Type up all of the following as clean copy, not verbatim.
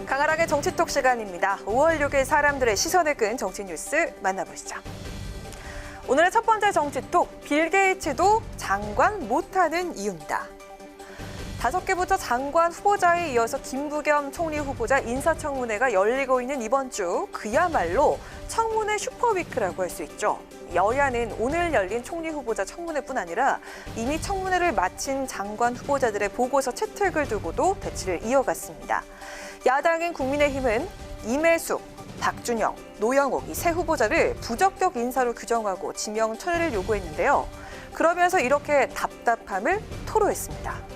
강하락의 정치톡 시간입니다. 5월 6일 사람들의 시선을 끈 정치 뉴스 만나보시죠. 오늘의 첫 번째 정치톡, 빌 게이츠도 장관 못하는 이유입니다. 5개 부처 장관 후보자에 이어서 김부겸 총리 후보자 인사청문회가 열리고 있는 이번 주, 그야말로 청문회 슈퍼위크라고 할 수 있죠. 여야는 오늘 열린 총리 후보자 청문회뿐 아니라 이미 청문회를 마친 장관 후보자들의 보고서 채택을 두고도 대치를 이어갔습니다. 야당인 국민의힘은 이매숙, 박준영, 노영욱 이 세 후보자를 부적격 인사로 규정하고 지명 철회를 요구했는데요. 그러면서 이렇게 답답함을 토로했습니다.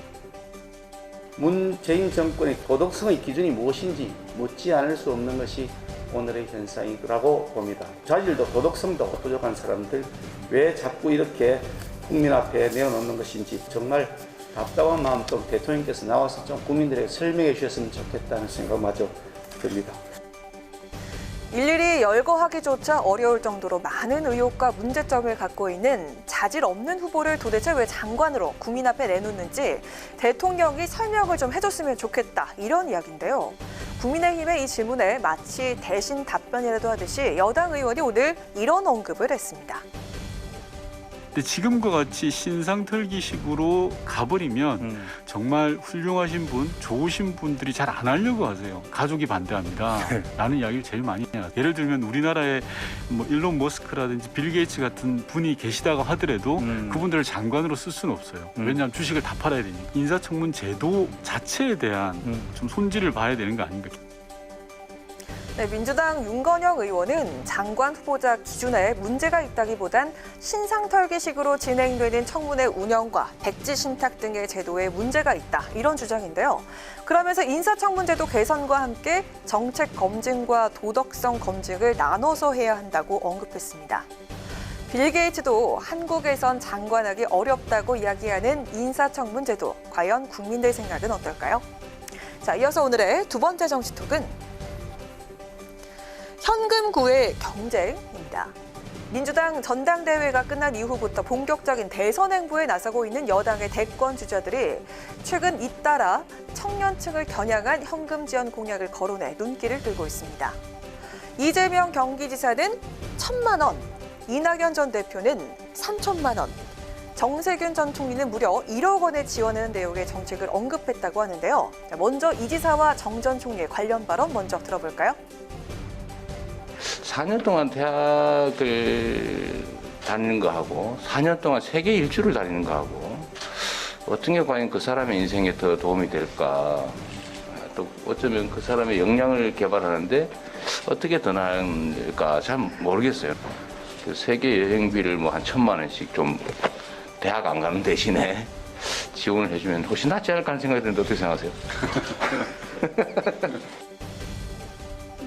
문재인 정권의 도덕성의 기준이 무엇인지 묻지 않을 수 없는 것이 오늘의 현상이라고 봅니다. 자질도 도덕성도 부족한 사람들 왜 자꾸 이렇게 국민 앞에 내어놓는 것인지 정말 답답한 마음도 대통령께서 나와서 좀 국민들에게 설명해 주셨으면 좋겠다는 생각마저 듭니다. 일일이 열거하기조차 어려울 정도로 많은 의혹과 문제점을 갖고 있는 자질 없는 후보를 도대체 왜 장관으로 국민 앞에 내놓는지 대통령이 설명을 좀 해줬으면 좋겠다, 이런 이야기인데요. 국민의힘의 이 질문에 마치 대신 답변이라도 하듯이 여당 의원이 오늘 이런 언급을 했습니다. 근데 지금과 같이 신상털기식으로 가버리면 정말 훌륭하신 분, 좋으신 분들이 잘 안 하려고 하세요. 가족이 반대합니다. 라는 이야기를 제일 많이 해요. 예를 들면 우리나라에 뭐 일론 머스크라든지 빌 게이츠 같은 분이 계시다고 하더라도 그분들을 장관으로 쓸 수는 없어요. 왜냐하면 주식을 다 팔아야 되니까. 인사청문 제도 자체에 대한 좀 손질을 봐야 되는 거 아닌가. 네, 민주당 윤건영 의원은 장관 후보자 기준에 문제가 있다기보단 신상털기식으로 진행되는 청문회 운영과 백지 신탁 등의 제도에 문제가 있다, 이런 주장인데요. 그러면서 인사청문제도 개선과 함께 정책 검증과 도덕성 검증을 나눠서 해야 한다고 언급했습니다. 빌 게이츠도 한국에선 장관하기 어렵다고 이야기하는 인사청문제도, 과연 국민들 생각은 어떨까요? 자, 이어서 오늘의 두 번째 정치톡은 현금구의 경쟁입니다. 민주당 전당대회가 끝난 이후부터 본격적인 대선 행보에 나서고 있는 여당의 대권 주자들이 최근 잇따라 청년층을 겨냥한 현금 지원 공약을 거론해 눈길을 끌고 있습니다. 이재명 경기지사는 1,000만 원, 이낙연 전 대표는 3천만 원, 정세균 전 총리는 무려 1억 원의 지원하는 내용의 정책을 언급했다고 하는데요. 먼저 이 지사와 정 전 총리의 관련 발언 먼저 들어볼까요? 4년 동안 대학을 다니는 거하고 4년 동안 세계 일주를 다니는 거하고 어떤 게 과연 그 사람의 인생에 더 도움이 될까, 또 어쩌면 그 사람의 역량을 개발하는데 어떻게 더 나을까 잘 모르겠어요. 그 세계 여행비를 뭐 한 1,000만 원씩 좀 대학 안 가는 대신에 지원을 해주면 훨씬 낫지 않을까 하는 생각이 드는데 어떻게 생각하세요?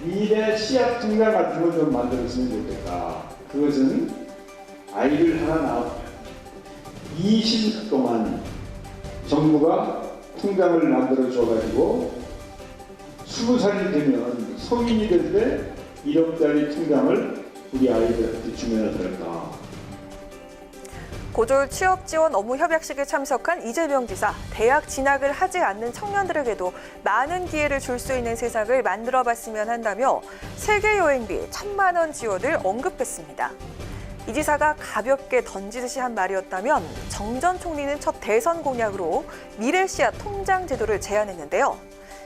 미래 씨앗 통장 같은 걸 좀 만들었으면 좋겠다. 그것은 아이를 하나 낳으면 20년 동안 정부가 통장을 만들어줘가지고 20살이 되면 성인이 될 때 1억짜리 통장을 우리 아이들한테 주면 어떨까. 고졸 취업 지원 업무 협약식에 참석한 이재명 지사, 대학 진학을 하지 않는 청년들에게도 많은 기회를 줄 수 있는 세상을 만들어봤으면 한다며 세계 여행비 1,000만 원 지원을 언급했습니다. 이 지사가 가볍게 던지듯이 한 말이었다면 정 전 총리는 첫 대선 공약으로 미래 씨앗 통장 제도를 제안했는데요.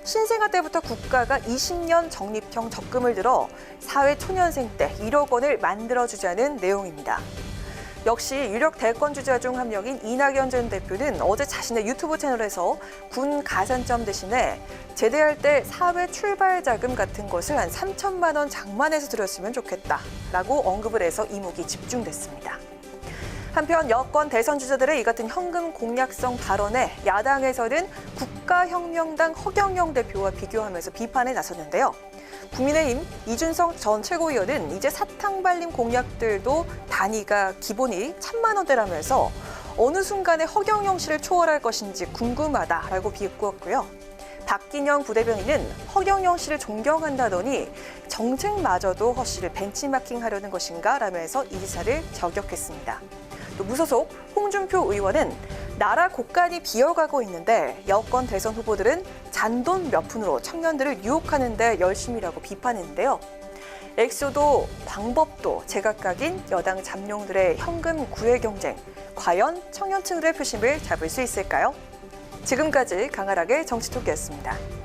신생아 때부터 국가가 20년 적립형 적금을 들어 사회 초년생 때 1억 원을 만들어주자는 내용입니다. 역시 유력 대권 주자 중 한 명인 이낙연 전 대표는 어제 자신의 유튜브 채널에서 군 가산점 대신에 제대할 때 사회 출발 자금 같은 것을 한 3천만 원 장만해서 드렸으면 좋겠다라고 언급을 해서 이목이 집중됐습니다. 한편 여권 대선 주자들의 이 같은 현금 공약성 발언에 야당에서는 국가혁명당 허경영 대표와 비교하면서 비판에 나섰는데요. 국민의힘 이준석 전 최고위원은 이제 사탕 발림 공약들도 단위가 기본이 1,000만 원대라면서 어느 순간에 허경영 씨를 초월할 것인지 궁금하다라고 비꼬았고요. 박기영 부대변인은 허경영 씨를 존경한다더니 정책마저도 허 씨를 벤치마킹하려는 것인가 라면서 이 지사를 저격했습니다. 또 무소속 홍준표 의원은 나라 곳간이 비어가고 있는데 여권 대선 후보들은 잔돈 몇 푼으로 청년들을 유혹하는 데 열심이라고 비판했는데요. 액수도 방법도 제각각인 여당 잠룡들의 현금 구애 경쟁, 과연 청년층들의 표심을 잡을 수 있을까요? 지금까지 강하락의 정치토끼였습니다.